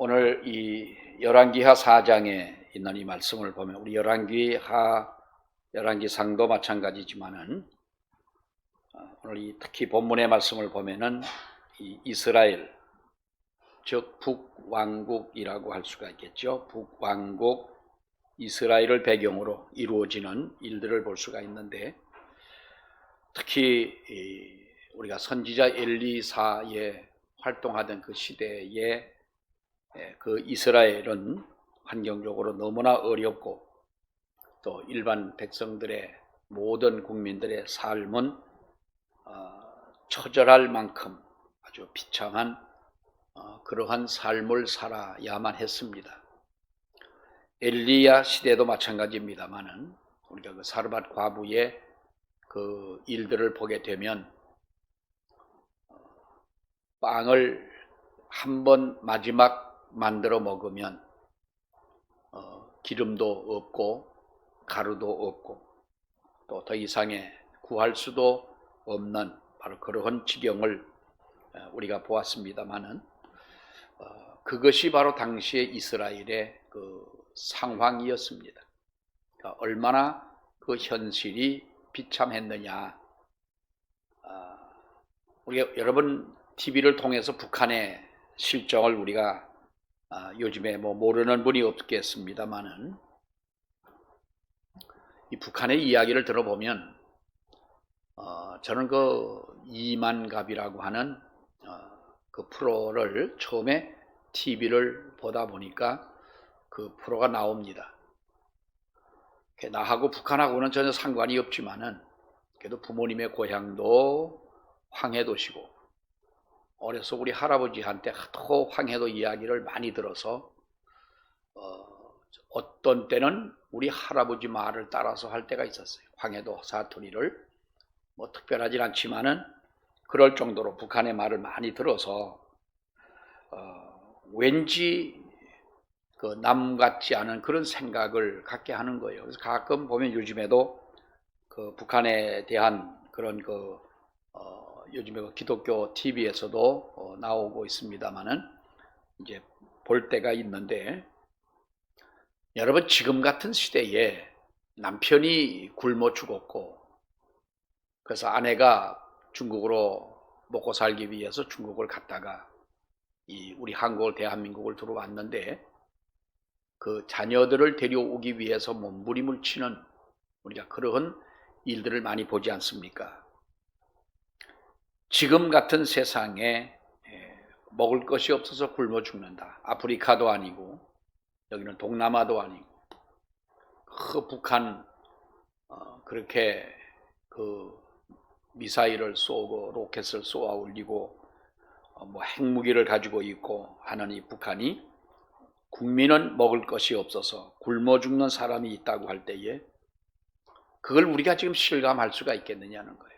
오늘 이 열왕기하 4장에 있는 이 말씀을 보면 우리 열왕기상도 마찬가지지만은 오늘 이 특히 본문의 말씀을 보면은 이 이스라엘 즉 북왕국이라고 할 수가 있겠죠. 북왕국 이스라엘을 배경으로 이루어지는 일들을 볼 수가 있는데 특히 우리가 선지자 엘리사에 활동하던 그 시대에 그 이스라엘은 환경적으로 너무나 어렵고 또 일반 백성들의 모든 국민들의 삶은 처절할 만큼 아주 비참한 그러한 삶을 살아야만 했습니다. 엘리야 시대도 마찬가지입니다만은 우리가 그 사르밧 과부의 그 일들을 보게 되면 빵을 한 번 마지막 만들어 먹으면 기름도 없고 가루도 없고 또 더 이상의 구할 수도 없는 바로 그러한 지경을 우리가 보았습니다마는 그것이 바로 당시의 이스라엘의 그 상황이었습니다. 그러니까 얼마나 그 현실이 비참했느냐. 우리가 여러분 TV를 통해서 북한의 실정을 우리가 요즘에 모르는 분이 없겠습니다만은 이 북한의 이야기를 들어보면 저는 그 이만갑이라고 하는 그 프로를 처음에 TV를 보다 보니까 그 프로가 나옵니다. 나하고 북한하고는 전혀 상관이 없지만은 그래도 부모님의 고향도 황해도시고 어려서 우리 할아버지한테 하도 황해도 이야기를 많이 들어서 어떤 때는 우리 할아버지 말을 따라서 할 때가 있었어요. 황해도 사투리를 특별하진 않지만은 그럴 정도로 북한의 말을 많이 들어서 왠지 그 남 같지 않은 그런 생각을 갖게 하는 거예요. 그래서 가끔 보면 요즘에도 그 북한에 대한 그런 요즘에 그 기독교 TV에서도 나오고 있습니다만은 이제 볼 때가 있는데 여러분 지금 같은 시대에 남편이 굶어 죽었고 그래서 아내가 중국으로 먹고 살기 위해서 중국을 갔다가 우리 한국을 대한민국을 들어왔는데 그 자녀들을 데려오기 위해서 몸부림을 치는 우리가 그러한 일들을 많이 보지 않습니까? 지금 같은 세상에 먹을 것이 없어서 굶어 죽는다. 아프리카도 아니고 여기는 동남아도 아니고 그 북한 그렇게 그 미사일을 쏘고 로켓을 쏘아 올리고 핵무기를 가지고 있고 하는 이 북한이 국민은 먹을 것이 없어서 굶어 죽는 사람이 있다고 할 때에 그걸 우리가 지금 실감할 수가 있겠느냐는 거예요.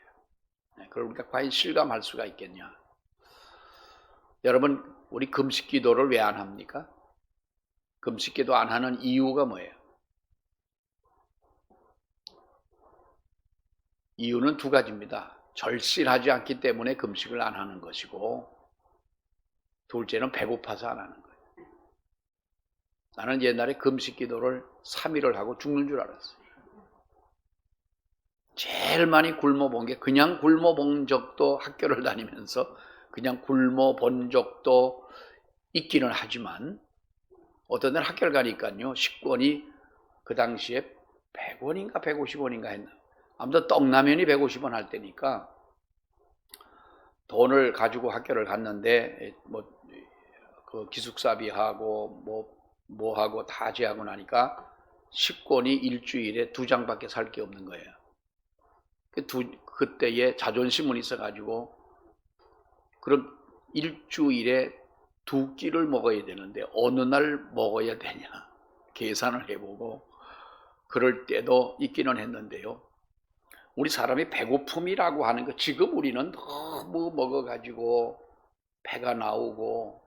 그걸 우리가 과연 실감할 수가 있겠냐. 여러분 우리 금식기도를 왜 안 합니까? 금식기도 안 하는 이유가 뭐예요? 이유는 두 가지입니다. 절실하지 않기 때문에 금식을 안 하는 것이고 둘째는 배고파서 안 하는 거예요. 나는 옛날에 금식기도를 3일을 하고 죽는 줄 알았어요. 제일 많이 굶어본 게 그냥 굶어본 적도 학교를 다니면서 그냥 굶어본 적도 있기는 하지만 어떤 날 학교를 가니까요 식권이 그 당시에 100원인가 150원인가 했나 아무튼 떡라면이 150원 할 때니까 돈을 가지고 학교를 갔는데 그 기숙사비하고 뭐하고 다 제하고 나니까 식권이 일주일에 2장밖에 살 게 없는 거예요. 그때에 자존심은 있어가지고 그럼 일주일에 2끼를 먹어야 되는데 어느 날 먹어야 되냐 계산을 해보고 그럴 때도 있기는 했는데요. 우리 사람이 배고픔이라고 하는 거 지금 우리는 너무 먹어가지고 배가 나오고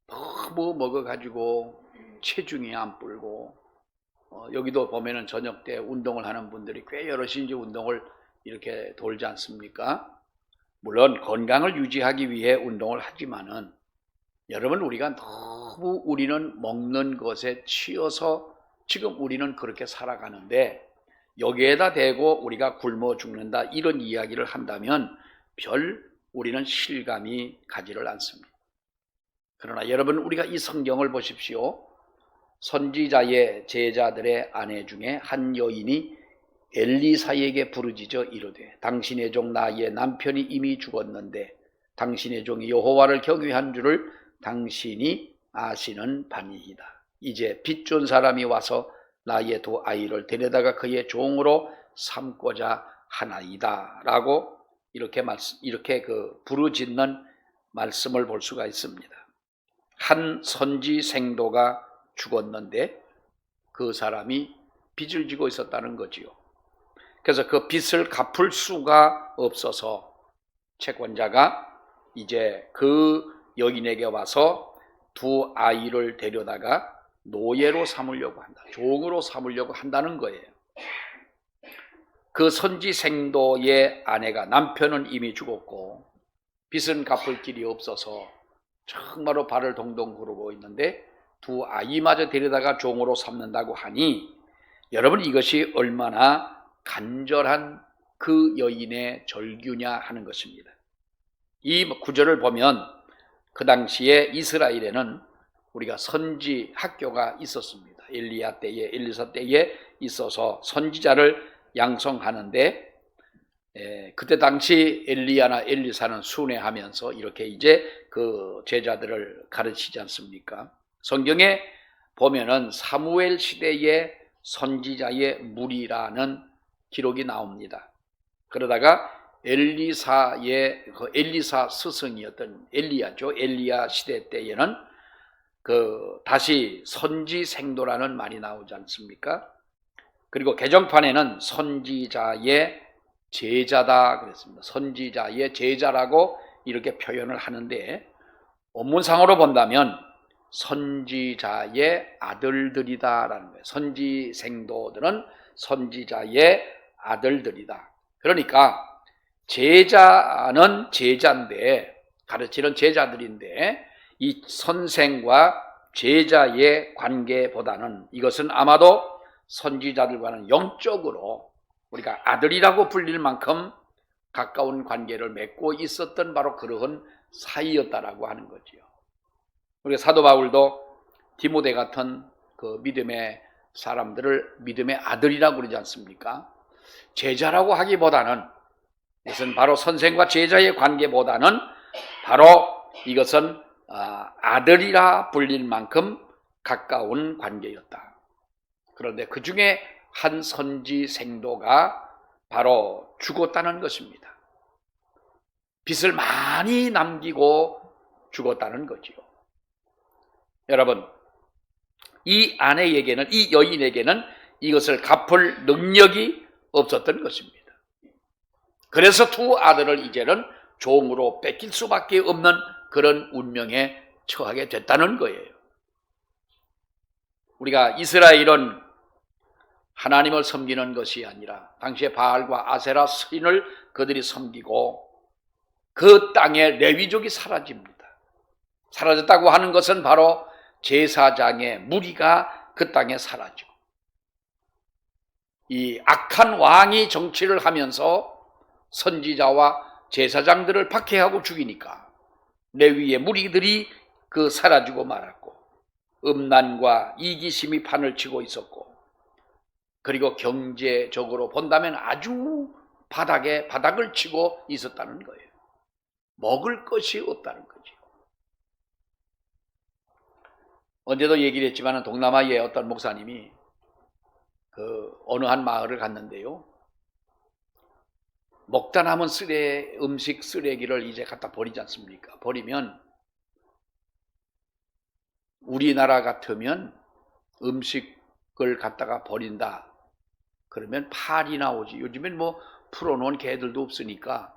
너무 먹어가지고 체중이 안 불고 여기도 보면은 저녁 때 운동을 하는 분들이 꽤 여럿이 이제 운동을 이렇게 돌지 않습니까? 물론 건강을 유지하기 위해 운동을 하지만은 여러분, 우리가 너무 우리는 먹는 것에 치여서 지금 우리는 그렇게 살아가는데 여기에다 대고 우리가 굶어 죽는다 이런 이야기를 한다면 별 우리는 실감이 가지를 않습니다. 그러나 여러분, 우리가 이 성경을 보십시오. 선지자의 제자들의 아내 중에 한 여인이 엘리사에게 부르짖어 이르되 당신의 종 나의 남편이 이미 죽었는데 당신의 종이 여호와를 경외한 줄을 당신이 아시는 바니이다. 이제 빚준 사람이 와서 나의 두 아이를 데려다가 그의 종으로 삼고자 하나이다 라고 이렇게 부르짖는 말씀을 볼 수가 있습니다. 한 선지 생도가 죽었는데 그 사람이 빚을 지고 있었다는 거지요. 그래서 그 빚을 갚을 수가 없어서 채권자가 이제 그 여인에게 와서 두 아이를 데려다가 노예로 삼으려고 한다. 종으로 삼으려고 한다는 거예요. 그 선지 생도의 아내가 남편은 이미 죽었고 빚은 갚을 길이 없어서 정말로 발을 동동 구르고 있는데 두 아이마저 데려다가 종으로 삼는다고 하니 여러분, 이것이 얼마나 간절한 그 여인의 절규냐 하는 것입니다. 이 구절을 보면 그 당시에 이스라엘에는 우리가 선지 학교가 있었습니다. 엘리야 때에, 엘리사 때에 있어서 선지자를 양성하는데 그때 당시 엘리야나 엘리사는 순회하면서 이렇게 이제 그 제자들을 가르치지 않습니까? 성경에 보면은 사무엘 시대의 선지자의 무리라는 기록이 나옵니다. 그러다가 엘리사의 엘리사 스승이었던 엘리야죠. 엘리야 시대 때에는 다시 선지 생도라는 말이 나오지 않습니까? 그리고 개정판에는 선지자의 제자다 그랬습니다. 선지자의 제자라고 이렇게 표현을 하는데 원문상으로 본다면 선지자의 아들들이다라는 거예요. 선지 생도들은 선지자의 아들들이다. 그러니까 제자는 제자인데, 가르치는 제자들인데 이 선생과 제자의 관계보다는 이것은 아마도 선지자들과는 영적으로 우리가 아들이라고 불릴 만큼 가까운 관계를 맺고 있었던 바로 그러한 사이였다라고 하는 거지요. 우리가 사도 바울도 디모데 같은 그 믿음의 사람들을 믿음의 아들이라고 그러지 않습니까? 제자라고 하기보다는 이것은 바로 선생과 제자의 관계보다는 바로 이것은 아들이라 불릴 만큼 가까운 관계였다. 그런데 그 중에 한 선지 생도가 바로 죽었다는 것입니다. 빚을 많이 남기고 죽었다는 거지요. 여러분, 이 아내에게는, 이 여인에게는 이것을 갚을 능력이 없었던 것입니다. 그래서 두 아들을 이제는 종으로 뺏길 수밖에 없는 그런 운명에 처하게 됐다는 거예요. 우리가 이스라엘은 하나님을 섬기는 것이 아니라 당시에 바알과 아세라 신을 그들이 섬기고 그 땅에 레위족이 사라집니다. 사라졌다고 하는 것은 바로 제사장의 무리가 그 땅에 사라지고 이 악한 왕이 정치를 하면서 선지자와 제사장들을 박해하고 죽이니까 레위의 무리들이 사라지고 말았고 음란과 이기심이 판을 치고 있었고 그리고 경제적으로 본다면 아주 바닥을 치고 있었다는 거예요. 먹을 것이 없다는 거죠. 언제도 얘기를 했지만 동남아의 어떤 목사님이 어느 한 마을을 갔는데요. 먹다 남은 음식 쓰레기를 이제 갖다 버리지 않습니까? 버리면 우리나라 같으면 음식을 갖다가 버린다. 그러면 팔이 나오지. 요즘엔 풀어놓은 개들도 없으니까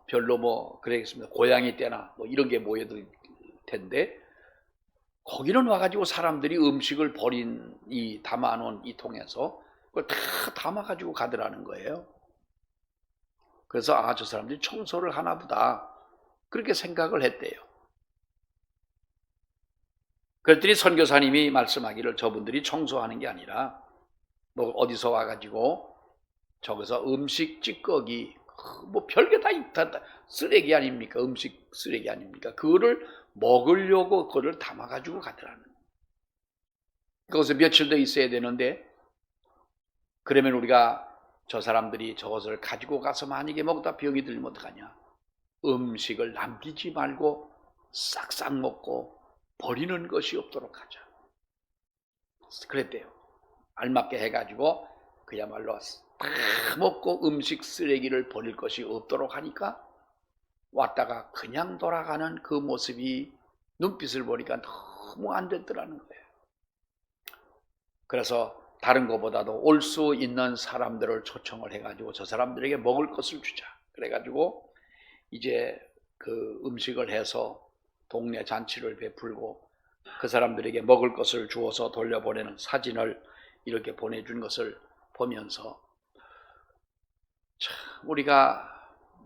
별로 그러겠습니다. 고양이 떼나 이런 게 모여들 텐데 거기는 와가지고 사람들이 음식을 담아놓은 이 통에서 그걸 다 담아가지고 가더라는 거예요. 그래서 저 사람들이 청소를 하나 보다 그렇게 생각을 했대요. 그랬더니 선교사님이 말씀하기를 저분들이 청소하는 게 아니라 뭐 어디서 와가지고 저기서 음식 찌꺼기 뭐 별게 다 있다, 쓰레기 아닙니까? 음식 쓰레기 아닙니까? 그거를 먹으려고 그거를 담아가지고 가더라는 거예요. 거기서 며칠 더 있어야 되는데, 그러면 우리가 저 사람들이 저것을 가지고 가서 만약에 먹다 병이 들면 어떡하냐? 음식을 남기지 말고 싹싹 먹고 버리는 것이 없도록 하자. 그랬대요. 알맞게 해가지고 그야말로 다 먹고 음식 쓰레기를 버릴 것이 없도록 하니까 왔다가 그냥 돌아가는 그 모습이 눈빛을 보니까 너무 안 됐더라는 거예요. 그래서 다른 것보다도 올 수 있는 사람들을 초청을 해가지고 저 사람들에게 먹을 것을 주자. 그래가지고 이제 그 음식을 해서 동네 잔치를 베풀고 그 사람들에게 먹을 것을 주어서 돌려보내는 사진을 이렇게 보내준 것을 보면서 참 우리가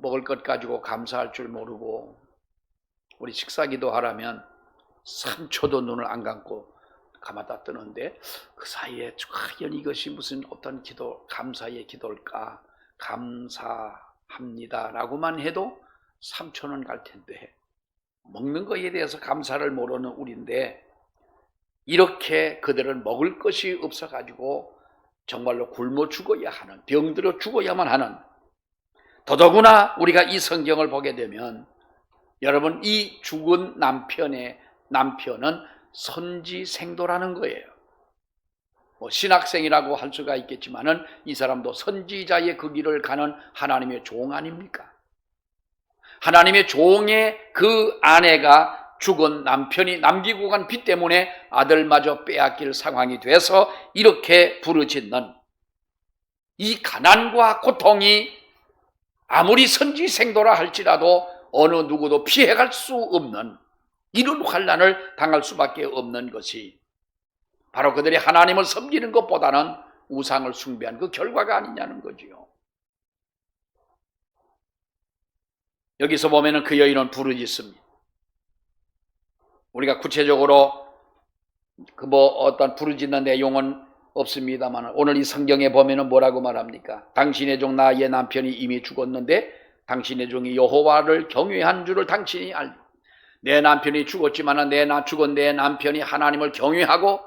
먹을 것 가지고 감사할 줄 모르고 우리 식사기도 하라면 3초도 눈을 안 감고 감았다 뜨는데 그 사이에 과연 이것이 무슨 어떤 기도, 감사의 기도일까? 감사합니다 라고만 해도 3초는 갈 텐데 먹는 것에 대해서 감사를 모르는 우리인데 이렇게 그들은 먹을 것이 없어가지고 정말로 굶어 죽어야 하는, 병들어 죽어야만 하는, 더더구나 우리가 이 성경을 보게 되면 여러분 이 죽은 남편은 선지생도라는 거예요. 뭐 신학생이라고 할 수가 있겠지만은 이 사람도 선지자의 그 길을 가는 하나님의 종 아닙니까? 하나님의 종의 그 아내가 죽은 남편이 남기고 간 빚 때문에 아들마저 빼앗길 상황이 돼서 이렇게 부르짖는 이 가난과 고통이 아무리 선지생도라 할지라도 어느 누구도 피해갈 수 없는 이런 환난을 당할 수밖에 없는 것이 바로 그들이 하나님을 섬기는 것보다는 우상을 숭배한 그 결과가 아니냐는 거지요. 여기서 보면은 그 여인은 부르짖습니다. 우리가 구체적으로 그 어떤 부르짖는 내용은 없습니다만 오늘 이 성경에 보면은 뭐라고 말합니까? 당신의 종 나의 남편이 이미 죽었는데 당신의 종이 여호와를 경외한 줄을 당신이 알고 내 남편이 죽었지만 죽은 내 남편이 하나님을 경외하고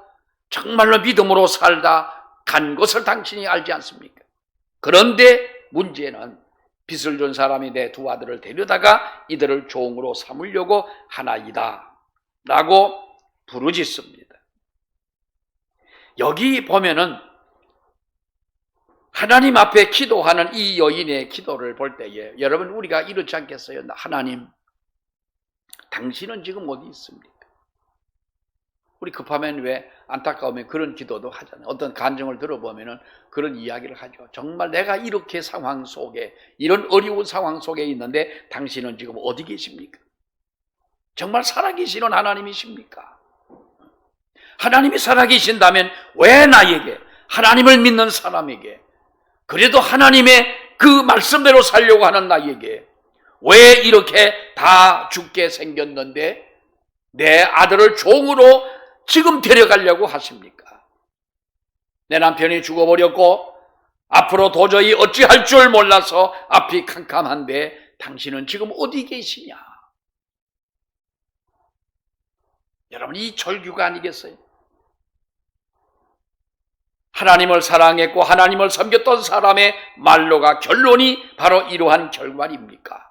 정말로 믿음으로 살다 간 것을 당신이 알지 않습니까? 그런데 문제는 빚을 준 사람이 내 두 아들을 데려다가 이들을 종으로 삼으려고 하나이다 라고 부르짖습니다. 여기 보면은 하나님 앞에 기도하는 이 여인의 기도를 볼 때에 여러분 우리가 이렇지 않겠어요? 하나님, 당신은 지금 어디 있습니까? 우리 급하면 왜 안타까우면 그런 기도도 하잖아요. 어떤 간증을 들어보면은 그런 이야기를 하죠. 정말 내가 이렇게 상황 속에 이런 어려운 상황 속에 있는데 당신은 지금 어디 계십니까? 정말 살아계시는 하나님이십니까? 하나님이 살아계신다면 왜 나에게, 하나님을 믿는 사람에게, 그래도 하나님의 그 말씀대로 살려고 하는 나에게 왜 이렇게 다 죽게 생겼는데 내 아들을 종으로 지금 데려가려고 하십니까? 내 남편이 죽어버렸고 앞으로 도저히 어찌할 줄 몰라서 앞이 캄캄한데 당신은 지금 어디 계시냐? 여러분 이 절규가 아니겠어요? 하나님을 사랑했고 하나님을 섬겼던 사람의 말로가 결론이 바로 이러한 결말입니까?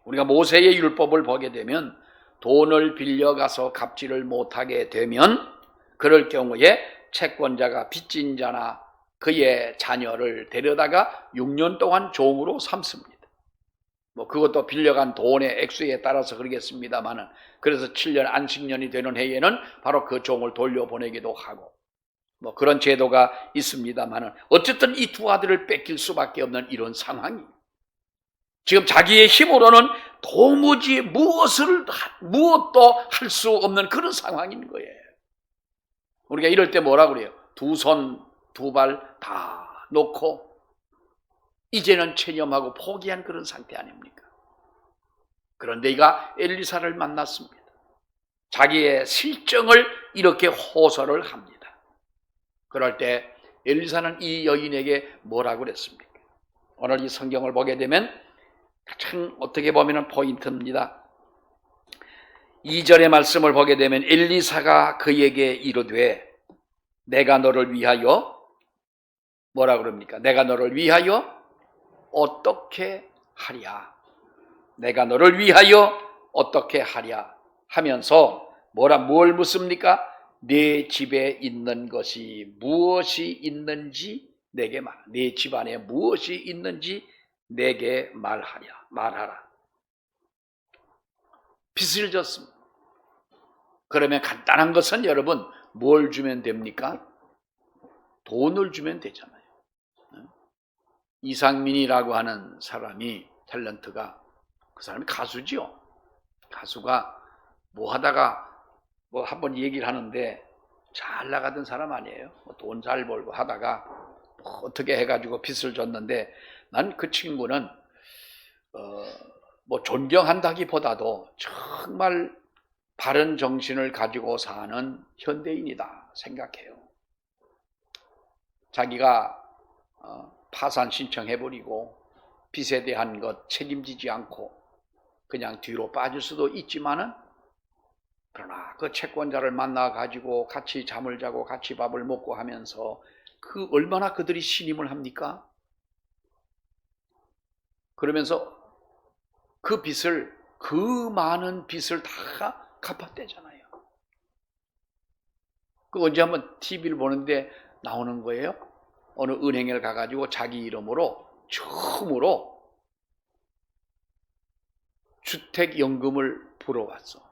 우리가 모세의 율법을 보게 되면 돈을 빌려가서 갚지를 못하게 되면 그럴 경우에 채권자가 빚진 자나 그의 자녀를 데려다가 6년 동안 종으로 삼습니다. 그것도 빌려간 돈의 액수에 따라서 그러겠습니다만은 그래서 7년 안식년이 되는 해에는 바로 그 종을 돌려보내기도 하고 그런 제도가 있습니다만은 어쨌든 이 두 아들을 뺏길 수밖에 없는 이런 상황이 지금 자기의 힘으로는 도무지 무엇도 할 수 없는 그런 상황인 거예요. 우리가 이럴 때 뭐라 그래요? 두 손, 두 발 다 놓고 이제는 체념하고 포기한 그런 상태 아닙니까? 그런데 이가 엘리사를 만났습니다. 자기의 실정을 이렇게 호소를 합니다. 그럴 때 엘리사는 이 여인에게 뭐라고 그랬습니까? 오늘 이 성경을 보게 되면 가장 어떻게 보면 포인트입니다. 2절의 말씀을 보게 되면 엘리사가 그에게 이르되 내가 너를 위하여 뭐라 그럽니까? 내가 너를 위하여 어떻게 하랴? 내가 너를 위하여 어떻게 하랴? 하면서 뭘 묻습니까? 네 집에 있는 것이 무엇이 있는지 내게 말. 네 집 안에 무엇이 있는지 내게 말하라. 빚을 졌습니다. 그러면 간단한 것은 여러분 뭘 주면 됩니까? 돈을 주면 되잖아요. 이상민이라고 하는 사람이 탤런트가 그 사람이 가수지요. 가수가 뭐 하다가 뭐 한번 얘기를 하는데 잘 나가던 사람 아니에요. 돈 잘 벌고 하다가 뭐 어떻게 해가지고 빚을 졌는데 난 그 친구는 뭐 존경한다기보다도 정말 바른 정신을 가지고 사는 현대인이다 생각해요. 자기가 파산 신청해버리고 빚에 대한 것 책임지지 않고 그냥 뒤로 빠질 수도 있지만은 그러나 그 채권자를 만나가지고 같이 잠을 자고 같이 밥을 먹고 하면서 그 얼마나 그들이 신임을 합니까? 그러면서 그 많은 빚을 다 갚았대잖아요. 그 언제 한번 TV를 보는데 나오는 거예요. 어느 은행에 가가지고 자기 이름으로 처음으로 주택연금을 불어왔어.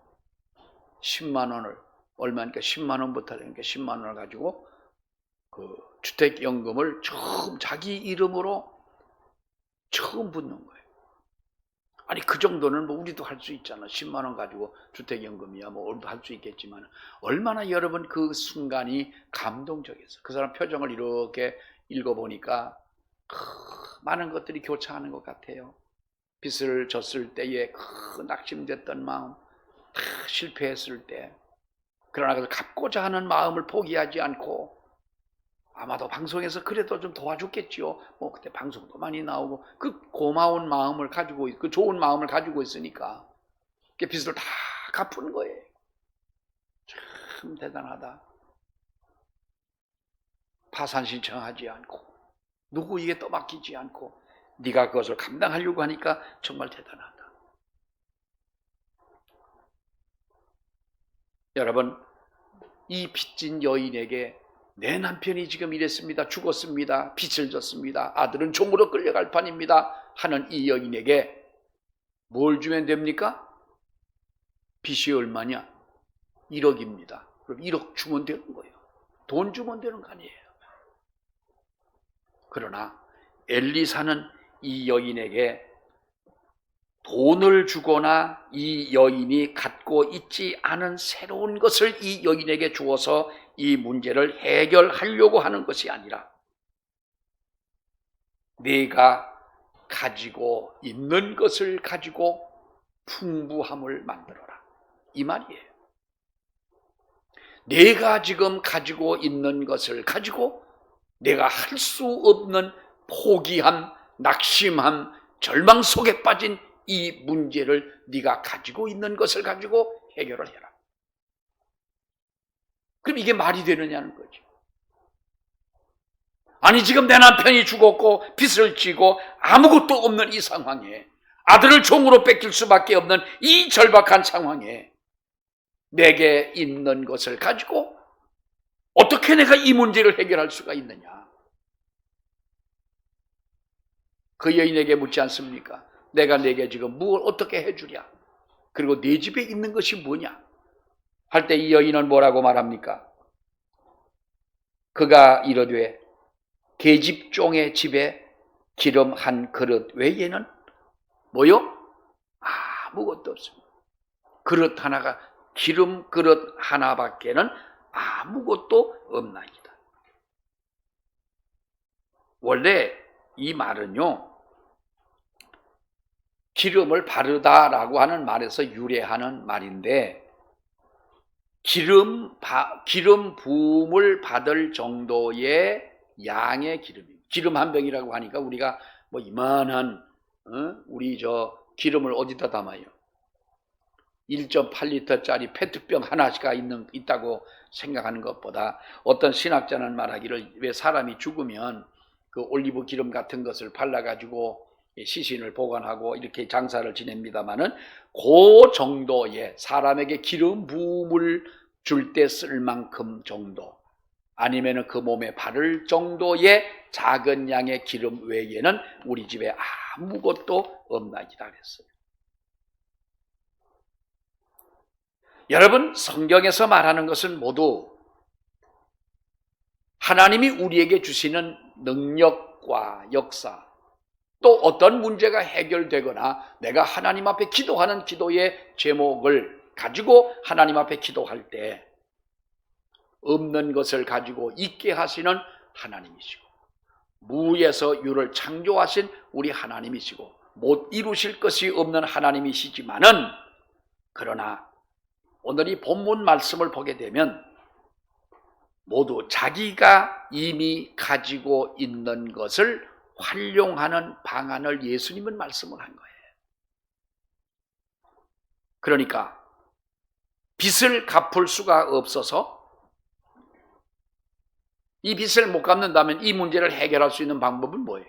10만 원을, 얼마니까 10만 원부터 되니까 10만 원을 가지고 그 주택연금을 자기 이름으로 처음 붓는 거예요. 아니 그 정도는 뭐 우리도 할 수 있잖아. 10만 원 가지고 주택연금이야 뭐 우리도 할 수 있겠지만 얼마나 여러분 그 순간이 감동적이었어. 그 사람 표정을 이렇게 읽어보니까 많은 것들이 교차하는 것 같아요. 빚을 졌을 때에 낙심됐던 마음, 다 실패했을 때 그러나 그래서 갚고자 하는 마음을 포기하지 않고 아마도 방송에서 그래도 좀 도와줬겠지요. 뭐 그때 방송도 많이 나오고 그 고마운 마음을 가지고 그 좋은 마음을 가지고 있으니까 그 빚을 다 갚은 거예요. 참 대단하다. 파산 신청하지 않고 누구에게 떠맡기지 않고 네가 그것을 감당하려고 하니까 정말 대단하다. 여러분 이 빚진 여인에게 내 남편이 지금 이랬습니다. 죽었습니다. 빚을 졌습니다. 아들은 종으로 끌려갈 판입니다. 하는 이 여인에게 뭘 주면 됩니까? 빚이 얼마냐? 1억입니다. 그럼 1억 주면 되는 거예요. 돈 주면 되는 거 아니에요. 그러나 엘리사는 이 여인에게 돈을 주거나 이 여인이 갖고 있지 않은 새로운 것을 이 여인에게 주어서 이 문제를 해결하려고 하는 것이 아니라 내가 가지고 있는 것을 가지고 풍부함을 만들어라. 이 말이에요. 내가 지금 가지고 있는 것을 가지고 내가 할 수 없는 포기함, 낙심함, 절망 속에 빠진 이 문제를 네가 가지고 있는 것을 가지고 해결을 해라. 그럼 이게 말이 되느냐는 거죠. 아니 지금 내 남편이 죽었고 빚을 지고 아무것도 없는 이 상황에 아들을 종으로 뺏길 수밖에 없는 이 절박한 상황에 내게 있는 것을 가지고 어떻게 내가 이 문제를 해결할 수가 있느냐. 그 여인에게 묻지 않습니까? 내가 내게 지금 무엇을 어떻게 해주랴? 그리고 내 집에 있는 것이 뭐냐? 할 때 이 여인은 뭐라고 말합니까? 그가 이르되 계집종의 집에 기름 한 그릇 외에는 뭐요? 아무것도 없습니다. 그릇 하나가 기름 그릇 하나밖에는 아무것도 없나이다. 원래 이 말은요, 기름을 바르다라고 하는 말에서 유래하는 말인데 기름 부음을 받을 정도의 양의 기름입니다. 기름 한 병이라고 하니까 우리가 뭐 이만한 우리 저 기름을 어디다 담아요? 1.8리터짜리 페트병 하나가 있다고 생각하는 것보다 어떤 신학자는 말하기를 왜 사람이 죽으면 그 올리브 기름 같은 것을 발라가지고 시신을 보관하고 이렇게 장사를 지냅니다마는 그 정도의 사람에게 기름 부음을 줄 때 쓸 만큼 정도 아니면 그 몸에 바를 정도의 작은 양의 기름 외에는 우리 집에 아무것도 없나이다 그랬어요. 여러분, 성경에서 말하는 것은 모두 하나님이 우리에게 주시는 능력과 역사, 또 어떤 문제가 해결되거나 내가 하나님 앞에 기도하는 기도의 제목을 가지고 하나님 앞에 기도할 때 없는 것을 가지고 있게 하시는 하나님이시고, 무에서 유를 창조하신 우리 하나님이시고, 못 이루실 것이 없는 하나님이시지만은, 그러나 오늘 이 본문 말씀을 보게 되면 모두 자기가 이미 가지고 있는 것을 활용하는 방안을 예수님은 말씀을 한 거예요. 그러니까 빚을 갚을 수가 없어서 이 빚을 못 갚는다면 이 문제를 해결할 수 있는 방법은 뭐예요?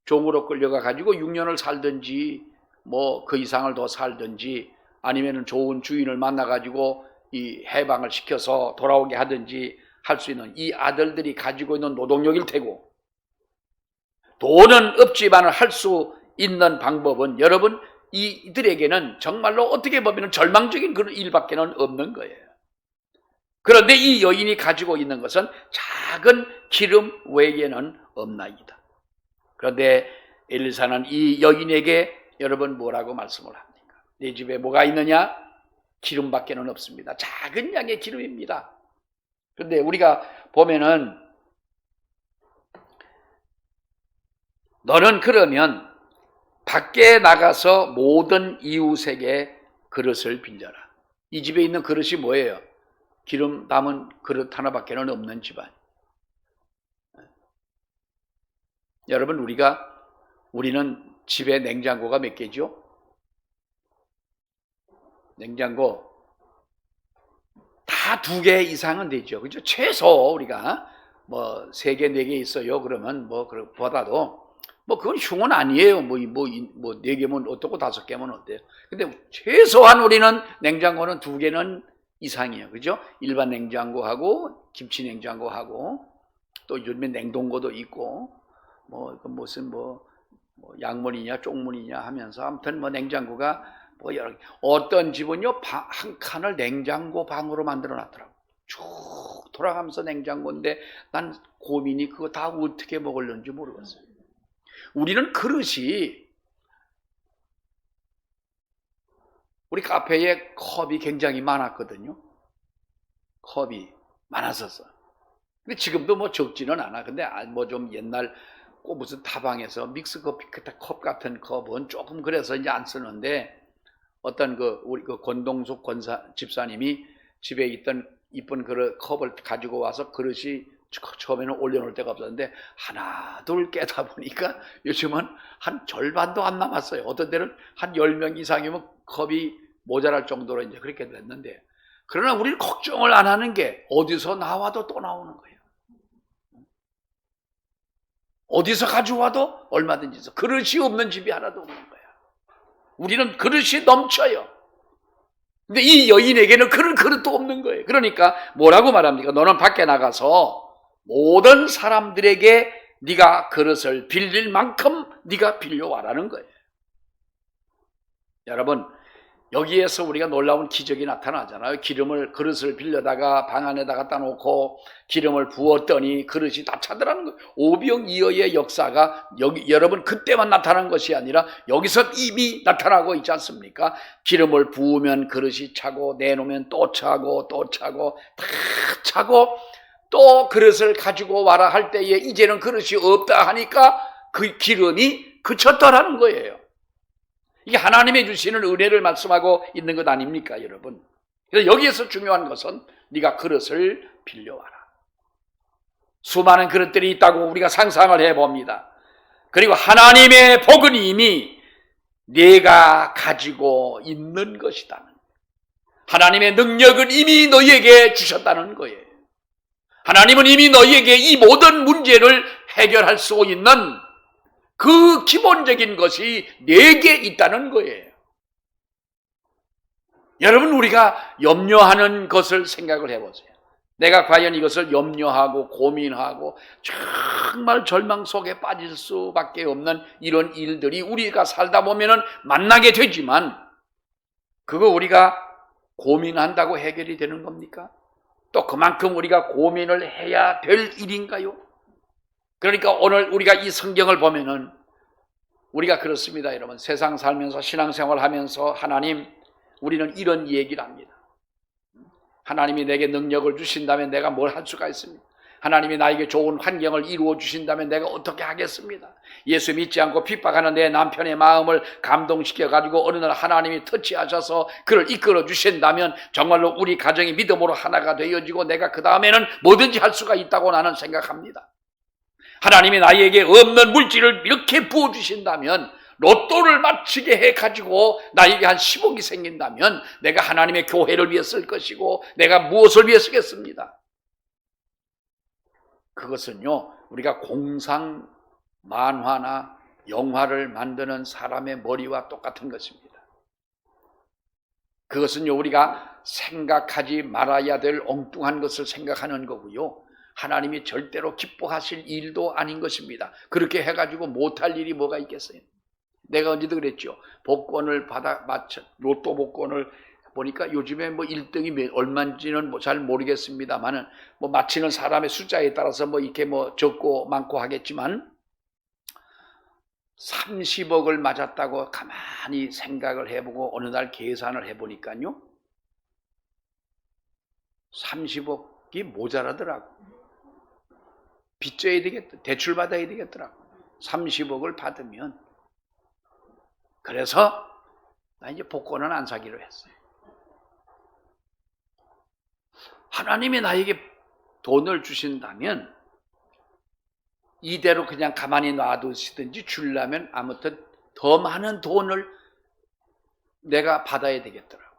종으로 끌려가 가지고 6년을 살든지 뭐 그 이상을 더 살든지 아니면 좋은 주인을 만나 가지고 이 해방을 시켜서 돌아오게 하든지 할 수 있는 이 아들들이 가지고 있는 노동력일 테고, 돈은 없지만 할 수 있는 방법은 여러분 이들에게는 정말로 어떻게 보면 절망적인 그런 일밖에는 없는 거예요. 그런데 이 여인이 가지고 있는 것은 작은 기름 외에는 없나이다. 그런데 엘리사는 이 여인에게 여러분 뭐라고 말씀을 합니까? 내 집에 뭐가 있느냐? 기름밖에는 없습니다. 작은 양의 기름입니다. 그런데 우리가 보면은 너는 그러면 밖에 나가서 모든 이웃에게 그릇을 빌려라. 이 집에 있는 그릇이 뭐예요? 기름 담은 그릇 하나밖에는 없는 집안. 여러분, 우리는 집에 냉장고가 몇 개죠? 냉장고 다 2개 이상은 되죠. 그죠? 최소 우리가 뭐 3개, 4개 있어요. 그러면 뭐 그보다도 뭐 그건 흉은 아니에요. 뭐 4개면 어떻고 5개면 어때요? 근데 최소한 우리는 냉장고는 2개는 이상이에요. 그죠? 일반 냉장고하고 김치 냉장고하고 또 요즘에 냉동고도 있고 뭐 무슨 뭐 양문이냐 쪽문이냐 하면서 아무튼 뭐 냉장고가 뭐 여러 개. 어떤 집은요 한 칸을 냉장고 방으로 만들어 놨더라고. 쭉 돌아가면서 냉장고인데 난 고민이 그거 다 어떻게 먹을는지 모르겠어요. 우리는 그릇이 우리 카페에 컵이 굉장히 많았거든요. 컵이 많았었어. 근데 지금도 뭐 적지는 않아. 근데 뭐 좀 옛날 꼭 무슨 다방에서 믹스커피 컵 같은 컵은 조금 그래서 이제 안 쓰는데 어떤 우리 권동숙 집사님이 집에 있던 이쁜 컵을 가지고 와서 그릇이 처음에는 올려놓을 데가 없었는데 하나 둘 깨다 보니까 요즘은 한 절반도 안 남았어요. 어떤 데는 한 10명 이상이면 컵이 모자랄 정도로 이제 그렇게 됐는데, 그러나 우리는 걱정을 안 하는 게 어디서 나와도 또 나오는 거예요. 어디서 가져와도 얼마든지 있어. 그릇이 없는 집이 하나도 없는 거야. 우리는 그릇이 넘쳐요. 근데 이 여인에게는 그런 그릇도 없는 거예요. 그러니까 뭐라고 말합니까? 너는 밖에 나가서 모든 사람들에게 네가 그릇을 빌릴 만큼 네가 빌려와라는 거예요. 여러분, 여기에서 우리가 놀라운 기적이 나타나잖아요. 그릇을 빌려다가 방 안에다 갖다 놓고 기름을 부었더니 그릇이 다 차더라는 거예요. 오병이어의 역사가 여러분 그때만 나타난 것이 아니라 여기서 이미 나타나고 있지 않습니까? 기름을 부으면 그릇이 차고 내놓으면 또 차고 또 차고 다 차고 또 그릇을 가지고 와라 할 때에 이제는 그릇이 없다 하니까 그 기름이 그쳤더라는 거예요. 이게 하나님의 주시는 은혜를 말씀하고 있는 것 아닙니까, 여러분? 그래서 여기에서 중요한 것은 네가 그릇을 빌려와라. 수많은 그릇들이 있다고 우리가 상상을 해봅니다. 그리고 하나님의 복은 이미 네가 가지고 있는 것이다. 하나님의 능력은 이미 너희에게 주셨다는 거예요. 하나님은 이미 너희에게 이 모든 문제를 해결할 수 있는 그 기본적인 것이 내게 있다는 거예요. 여러분, 우리가 염려하는 것을 생각을 해보세요. 내가 과연 이것을 염려하고 고민하고 정말 절망 속에 빠질 수밖에 없는 이런 일들이 우리가 살다 보면은 만나게 되지만, 그거 우리가 고민한다고 해결이 되는 겁니까? 또 그만큼 우리가 고민을 해야 될 일인가요? 그러니까 오늘 우리가 이 성경을 보면은 우리가 그렇습니다, 여러분. 세상 살면서 신앙생활 하면서 하나님, 우리는 이런 얘기를 합니다. 하나님이 내게 능력을 주신다면 내가 뭘 할 수가 있습니까? 하나님이 나에게 좋은 환경을 이루어 주신다면 내가 어떻게 하겠습니다. 예수 믿지 않고 핍박하는 내 남편의 마음을 감동시켜가지고 어느 날 하나님이 터치하셔서 그를 이끌어 주신다면 정말로 우리 가정이 믿음으로 하나가 되어지고 내가 그 다음에는 뭐든지 할 수가 있다고 나는 생각합니다. 하나님이 나에게 없는 물질을 이렇게 부어주신다면, 로또를 맞히게 해가지고 나에게 한 10억이 생긴다면 내가 하나님의 교회를 위해 쓸 것이고 내가 무엇을 위해 쓰겠습니다. 그것은요, 우리가 공상 만화나 영화를 만드는 사람의 머리와 똑같은 것입니다. 그것은요, 우리가 생각하지 말아야 될 엉뚱한 것을 생각하는 거고요, 하나님이 절대로 기뻐하실 일도 아닌 것입니다. 그렇게 해가지고 못할 일이 뭐가 있겠어요? 내가 언제도 그랬죠. 복권을 로또 복권을 보니까 요즘에 뭐 1등이 얼마인지는 잘 모르겠습니다만은 뭐 맞히는 사람의 숫자에 따라서 뭐 이렇게 뭐 적고 많고 하겠지만 30억을 맞았다고 가만히 생각을 해보고 어느 날 계산을 해보니까요, 30억이 모자라더라고. 빚져야 되겠다. 대출 받아야 되겠더라고. 30억을 받으면. 그래서 나 이제 복권은 안 사기로 했어요. 하나님이 나에게 돈을 주신다면 이대로 그냥 가만히 놔두시든지 주려면 아무튼 더 많은 돈을 내가 받아야 되겠더라고.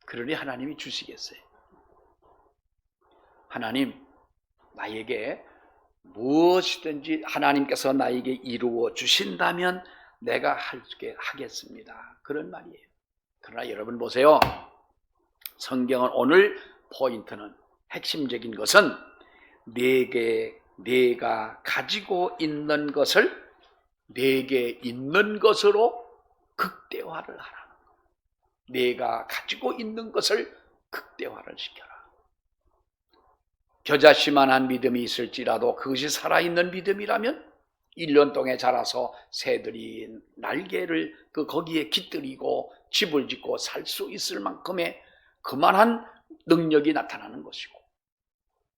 그러니 하나님이 주시겠어요. 하나님, 나에게 무엇이든지 하나님께서 나에게 이루어 주신다면 내가 하겠습니다. 그런 말이에요. 그러나 여러분 보세요. 성경은 오늘 포인트는, 핵심적인 것은 내가 가지고 있는 것을 내게 있는 것으로 극대화를 하라는 거예요. 내가 가지고 있는 것을 극대화를 시켜라. 겨자씨만한 믿음이 있을지라도 그것이 살아있는 믿음이라면 1년 동안 자라서 새들이 날개를 거기에 깃들이고 집을 짓고 살 수 있을 만큼의 그만한 능력이 나타나는 것이고,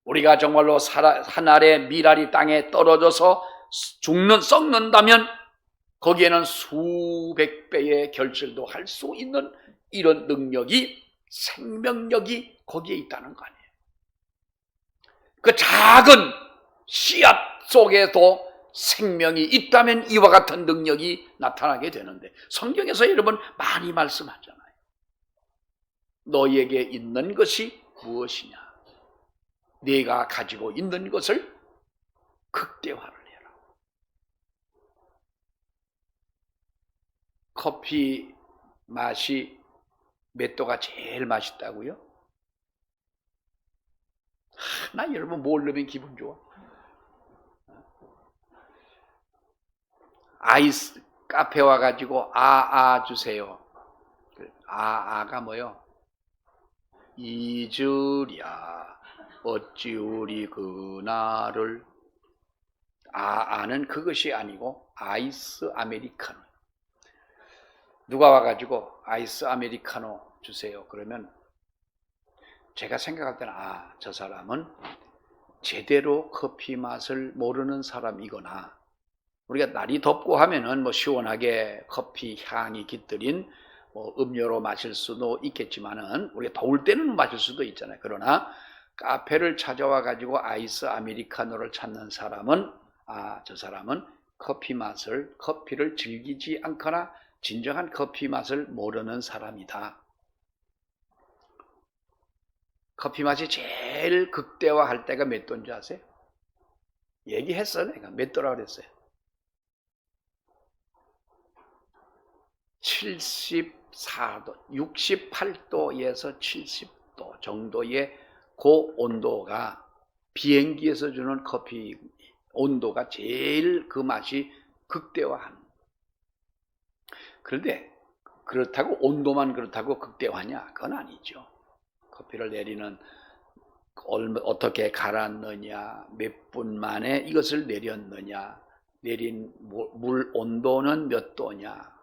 우리가 정말로 한 알의 밀알이 땅에 떨어져서 썩는다면 거기에는 수백 배의 결실도 할 수 있는 이런 능력이, 생명력이 거기에 있다는 거 아니에요. 그 작은 씨앗 속에도 생명이 있다면 이와 같은 능력이 나타나게 되는데, 성경에서 여러분 많이 말씀하잖아요. 너희에게 있는 것이 무엇이냐? 네가 가지고 있는 것을 극대화를 해라. 커피 맛이 몇 도가 제일 맛있다고요? 나 여러분 뭘 넣으면 기분 좋아? 아이스 카페 와가지고 주세요. 아가 뭐요? 잊으랴 어찌 우리 그날을. 아는 그것이 아니고 아이스 아메리카노. 누가 와가지고 아이스 아메리카노 주세요. 그러면 제가 생각할 때는 저 사람은 제대로 커피 맛을 모르는 사람이거나, 우리가 날이 덥고 하면은 뭐 시원하게 커피 향이 깃들인 뭐 음료로 마실 수도 있겠지만은 우리가 더울 때는 마실 수도 있잖아요. 그러나 카페를 찾아와 가지고 아이스 아메리카노를 찾는 사람은 저 사람은 커피를 즐기지 않거나 진정한 커피 맛을 모르는 사람이다. 커피 맛이 제일 극대화할 때가 몇 도인 줄 아세요? 얘기했어, 내가. 몇 도라고 그랬어요? 74도, 68도에서 70도 정도의 그 온도가 비행기에서 주는 커피 온도가 제일 그 맛이 극대화한. 그런데 그렇다고 온도만 그렇다고 극대화냐? 그건 아니죠. 커피를 내리는 어떻게 갈았느냐, 몇 분 만에 이것을 내렸느냐, 내린 물 온도는 몇 도냐,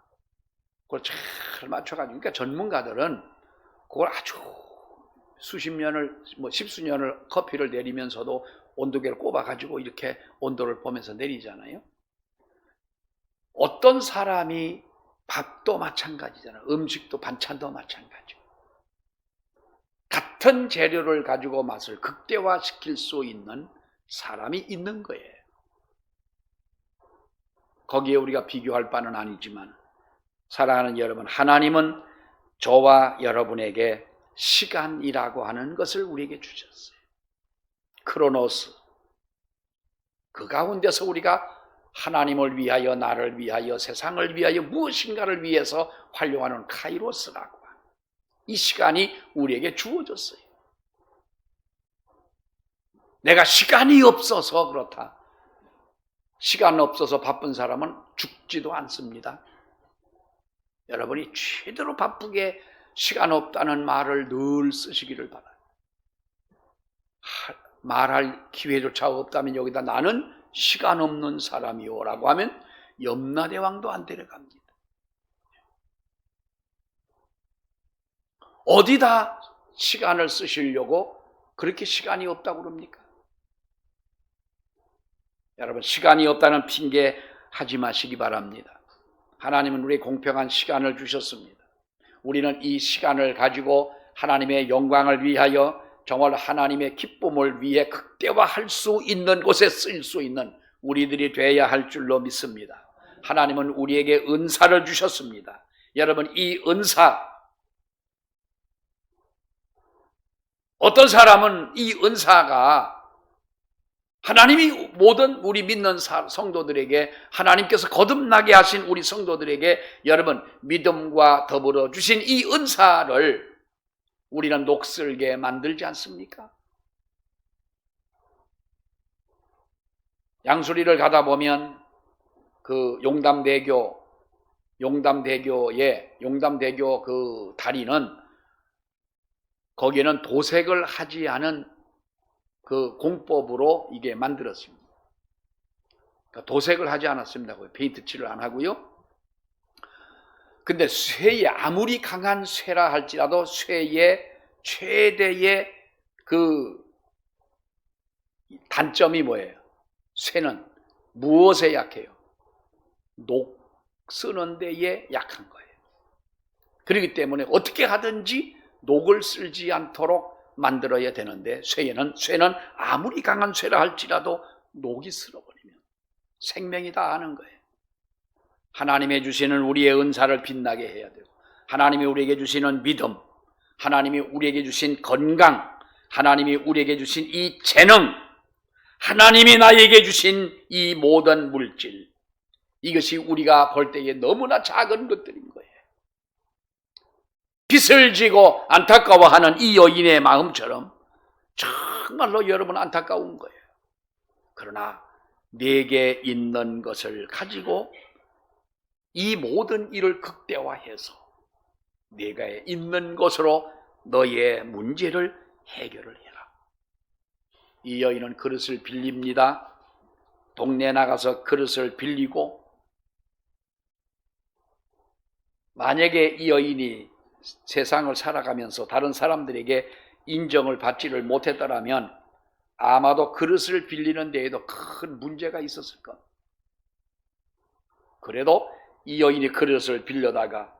그걸 잘 맞춰가지고, 그러니까 전문가들은 그걸 아주 수십 년을, 십수년을 커피를 내리면서도 온도계를 꼽아가지고 이렇게 온도를 보면서 내리잖아요. 어떤 사람이 밥도 마찬가지잖아요. 음식도 반찬도 마찬가지고. 같은 재료를 가지고 맛을 극대화시킬 수 있는 사람이 있는 거예요. 거기에 우리가 비교할 바는 아니지만, 사랑하는 여러분, 하나님은 저와 여러분에게 시간이라고 하는 것을 우리에게 주셨어요. 크로노스. 그 가운데서 우리가 하나님을 위하여, 나를 위하여, 세상을 위하여 무엇인가를 위해서 활용하는 카이로스라고 하는 이 시간이 우리에게 주어졌어요. 내가 시간이 없어서 그렇다. 시간 없어서 바쁜 사람은 죽지도 않습니다. 여러분이 최대로 바쁘게 시간 없다는 말을 늘 쓰시기를 바라요. 말할 기회조차 없다면 여기다 나는 시간 없는 사람이요 라고 하면 염라대왕도 안 데려갑니다. 어디다 시간을 쓰시려고 그렇게 시간이 없다고 그럽니까? 여러분, 시간이 없다는 핑계 하지 마시기 바랍니다. 하나님은 우리에게 공평한 시간을 주셨습니다. 우리는 이 시간을 가지고 하나님의 영광을 위하여, 정말 하나님의 기쁨을 위해 극대화할 수 있는 곳에 쓸 수 있는 우리들이 되어야 할 줄로 믿습니다. 하나님은 우리에게 은사를 주셨습니다. 여러분, 이 은사, 어떤 사람은 이 은사가 하나님이 모든 우리 믿는 성도들에게, 하나님께서 거듭나게 하신 우리 성도들에게 여러분 믿음과 더불어 주신 이 은사를 우리는 녹슬게 만들지 않습니까? 양수리를 가다 보면 그 용담대교 그 다리는 거기에는 도색을 하지 않은 그 공법으로 이게 만들었습니다. 그러니까 도색을 하지 않았습니다. 페인트 칠을 안 하고요. 근데 쇠의 아무리 강한 쇠라 할지라도 쇠의 최대의 그 단점이 뭐예요? 쇠는 무엇에 약해요? 녹 쓰는 데에 약한 거예요. 그렇기 때문에 어떻게 하든지 녹을 쓸지 않도록 만들어야 되는데 쇠는 아무리 강한 쇠라 할지라도 녹이 쓸어버리면 생명이 다 아는 거예요. 하나님이 주시는 우리의 은사를 빛나게 해야 되고, 하나님이 우리에게 주시는 믿음, 하나님이 우리에게 주신 건강, 하나님이 우리에게 주신 이 재능, 하나님이 나에게 주신 이 모든 물질, 이것이 우리가 볼 때에 너무나 작은 것들인 거예요. 빚을 지고 안타까워하는 이 여인의 마음처럼 정말로 여러분 안타까운 거예요. 그러나 내게 있는 것을 가지고 이 모든 일을 극대화해서 내가 있는 것으로 너의 문제를 해결을 해라. 이 여인은 그릇을 빌립니다. 동네 나가서 그릇을 빌리고, 만약에 이 여인이 세상을 살아가면서 다른 사람들에게 인정을 받지를 못했더라면 아마도 그릇을 빌리는 데에도 큰 문제가 있었을 것. 그래도 이 여인이 그릇을 빌려다가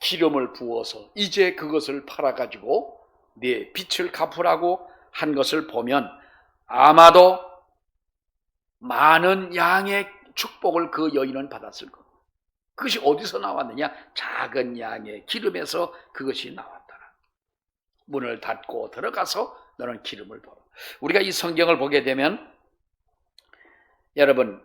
기름을 부어서 이제 그것을 팔아가지고 네 빚을 갚으라고 한 것을 보면 아마도 많은 양의 축복을 그 여인은 받았을 겁니다. 그것이 어디서 나왔느냐? 작은 양의 기름에서 그것이 나왔더라. 문을 닫고 들어가서 너는 기름을 부어. 우리가 이 성경을 보게 되면 여러분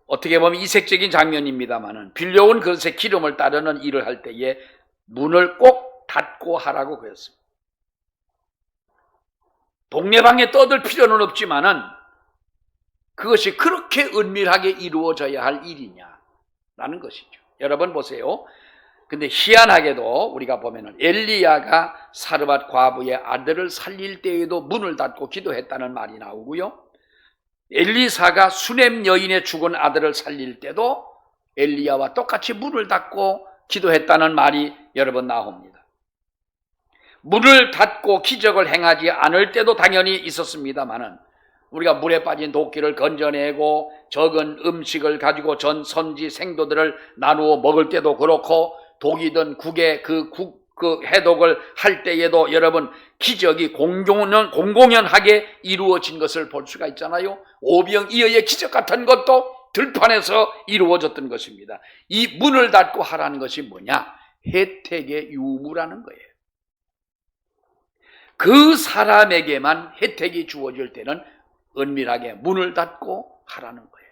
어떻게 보면 이색적인 장면입니다만은 빌려온 그릇에 기름을 따르는 일을 할 때에 문을 꼭 닫고 하라고 그랬습니다. 동네방에 떠들 필요는 없지만은 그것이 그렇게 은밀하게 이루어져야 할 일이냐라는 것이죠. 여러분 보세요. 근데 희한하게도 우리가 보면은 엘리야가 사르밧 과부의 아들을 살릴 때에도 문을 닫고 기도했다는 말이 나오고요. 엘리사가 수넴 여인의 죽은 아들을 살릴 때도 엘리야와 똑같이 문을 닫고 기도했다는 말이 여러 번 나옵니다. 문을 닫고 기적을 행하지 않을 때도 당연히 있었습니다만은 우리가 물에 빠진 도끼를 건져내고 적은 음식을 가지고 전 선지 생도들을 나누어 먹을 때도 그렇고 독이든 국에 그 해독을 할 때에도 여러분 기적이 공공연하게 이루어진 것을 볼 수가 있잖아요. 오병이어의 기적 같은 것도 들판에서 이루어졌던 것입니다. 이 문을 닫고 하라는 것이 뭐냐? 혜택의 유무라는 거예요. 그 사람에게만 혜택이 주어질 때는 은밀하게 문을 닫고 하라는 거예요.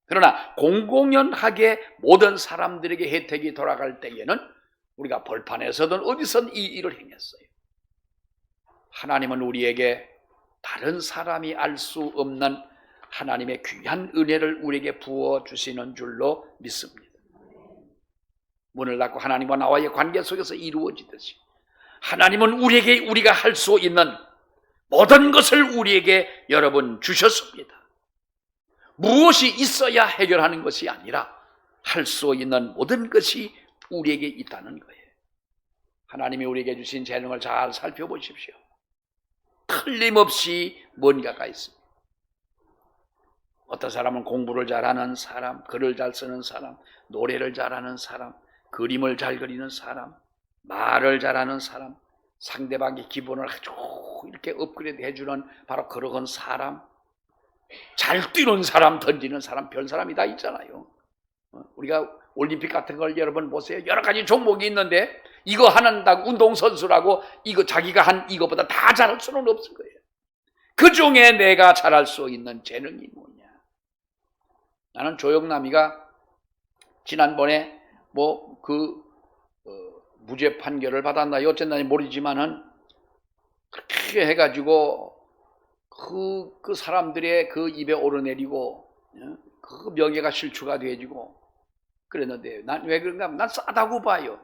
그러나 공공연하게 모든 사람들에게 혜택이 돌아갈 때에는 우리가 벌판에서든 어디선 이 일을 행했어요. 하나님은 우리에게 다른 사람이 알 수 없는 하나님의 귀한 은혜를 우리에게 부어주시는 줄로 믿습니다. 문을 닫고 하나님과 나와의 관계 속에서 이루어지듯이 하나님은 우리가 할 수 있는 모든 것을 우리에게 여러분 주셨습니다. 무엇이 있어야 해결하는 것이 아니라 할 수 있는 모든 것이 우리에게 있다는 거예요. 하나님이 우리에게 주신 재능을 잘 살펴보십시오. 틀림없이 뭔가가 있습니다. 어떤 사람은 공부를 잘하는 사람, 글을 잘 쓰는 사람, 노래를 잘하는 사람, 그림을 잘 그리는 사람, 말을 잘하는 사람, 상대방의 기분을 아주 이렇게 업그레이드 해주는 바로 그런 사람, 잘 뛰는 사람, 던지는 사람, 별 사람이 다 있잖아요. 우리가 올림픽 같은 걸 여러분 보세요. 여러 가지 종목이 있는데 이거 하는다고 운동선수라고 이거 자기가 한 이거보다 다 잘할 수는 없을 거예요. 그 중에 내가 잘할 수 있는 재능이 뭐냐? 나는 조영남이가 지난번에 무죄 판결을 받았나요? 어쨌나 모르지만은 그렇게 해가지고 그 사람들의 그 입에 오르내리고 그 명예가 실추가 되어지고 그랬는데 난 왜 그런가? 난 싸다고 봐요.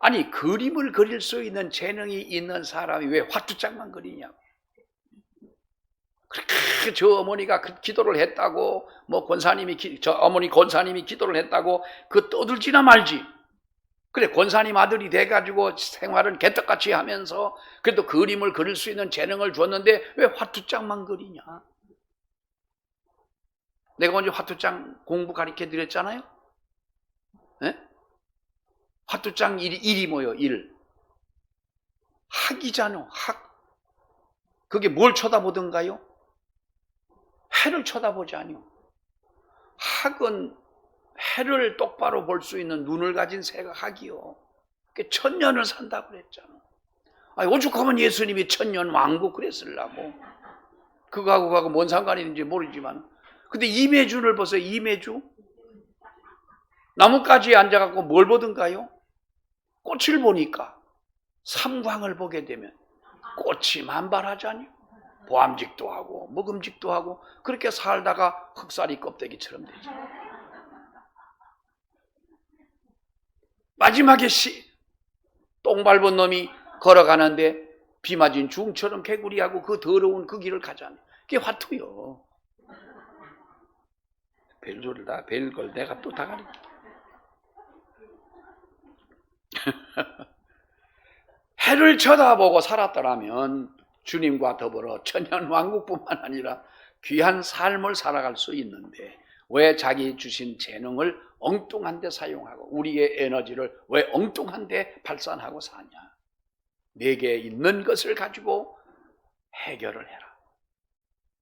아니 그림을 그릴 수 있는 재능이 있는 사람이 왜 화투장만 그리냐고. 그렇게 저 어머니가 기도를 했다고 저 어머니 권사님이 기도를 했다고 그 떠들지나 말지. 그래 권사님 아들이 돼가지고 생활은 개떡같이 하면서 그래도 그림을 그릴 수 있는 재능을 줬는데 왜 화투장만 그리냐. 내가 먼저 화투장 공부 가르쳐 드렸잖아요. 네? 화투장 일이 뭐예요? 학이잖아. 학. 그게 뭘 쳐다보던가요? 해를 쳐다보자니요. 학은 해를 똑바로 볼 수 있는 눈을 가진 새가 학이요. 1000년을 산다고 그랬잖아. 아니, 오죽하면 예수님이 1000년 왕국 그랬으려고. 그거하고 뭔 상관이 있는지 모르지만. 근데 이매주를 보세요. 이매주. 나뭇가지에 앉아갖고 뭘 보던가요? 꽃을 보니까 삼광을 보게 되면 꽃이 만발하잖아요. 보암직도 하고 먹음직도 하고 그렇게 살다가 흑사리 껍데기처럼 되죠. 마지막에 똥 밟은 놈이 걸어가는데 비 맞은 중처럼 개구리하고 그 더러운 그 길을 가잖아요. 그게 화투요. 별소리를 다 별걸 내가 또 다 가르쳐. 해를 쳐다보고 살았더라면 주님과 더불어 천년왕국뿐만 아니라 귀한 삶을 살아갈 수 있는데 왜 자기 주신 재능을 엉뚱한 데 사용하고 우리의 에너지를 왜 엉뚱한 데 발산하고 사냐? 내게 있는 것을 가지고 해결을 해라.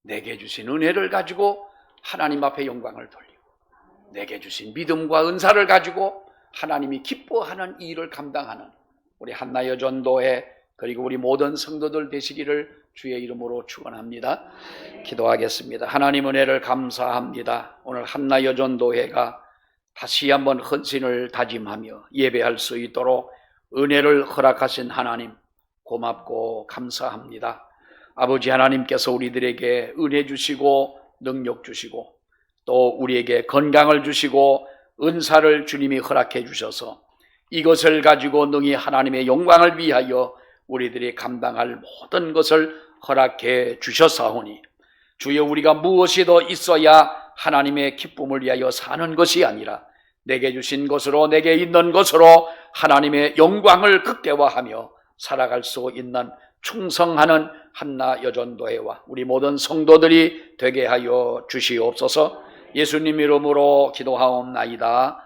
내게 주신 은혜를 가지고 하나님 앞에 영광을 돌리고 내게 주신 믿음과 은사를 가지고 하나님이 기뻐하는 일을 감당하는 우리 한나여전도회 그리고 우리 모든 성도들 되시기를 주의 이름으로 축원합니다. 기도하겠습니다. 하나님 은혜를 감사합니다. 오늘 한나여전도회가 다시 한번 헌신을 다짐하며 예배할 수 있도록 은혜를 허락하신 하나님 고맙고 감사합니다. 아버지 하나님께서 우리들에게 은혜 주시고 능력 주시고 또 우리에게 건강을 주시고 은사를 주님이 허락해 주셔서 이것을 가지고 능히 하나님의 영광을 위하여 우리들이 감당할 모든 것을 허락해 주셨사오니 주여 우리가 무엇이 더 있어야 하나님의 기쁨을 위하여 사는 것이 아니라 내게 주신 것으로 내게 있는 것으로 하나님의 영광을 극대화하며 살아갈 수 있는 충성하는 한나여전도회와 우리 모든 성도들이 되게 하여 주시옵소서. 예수님 이름으로 기도하옵나이다.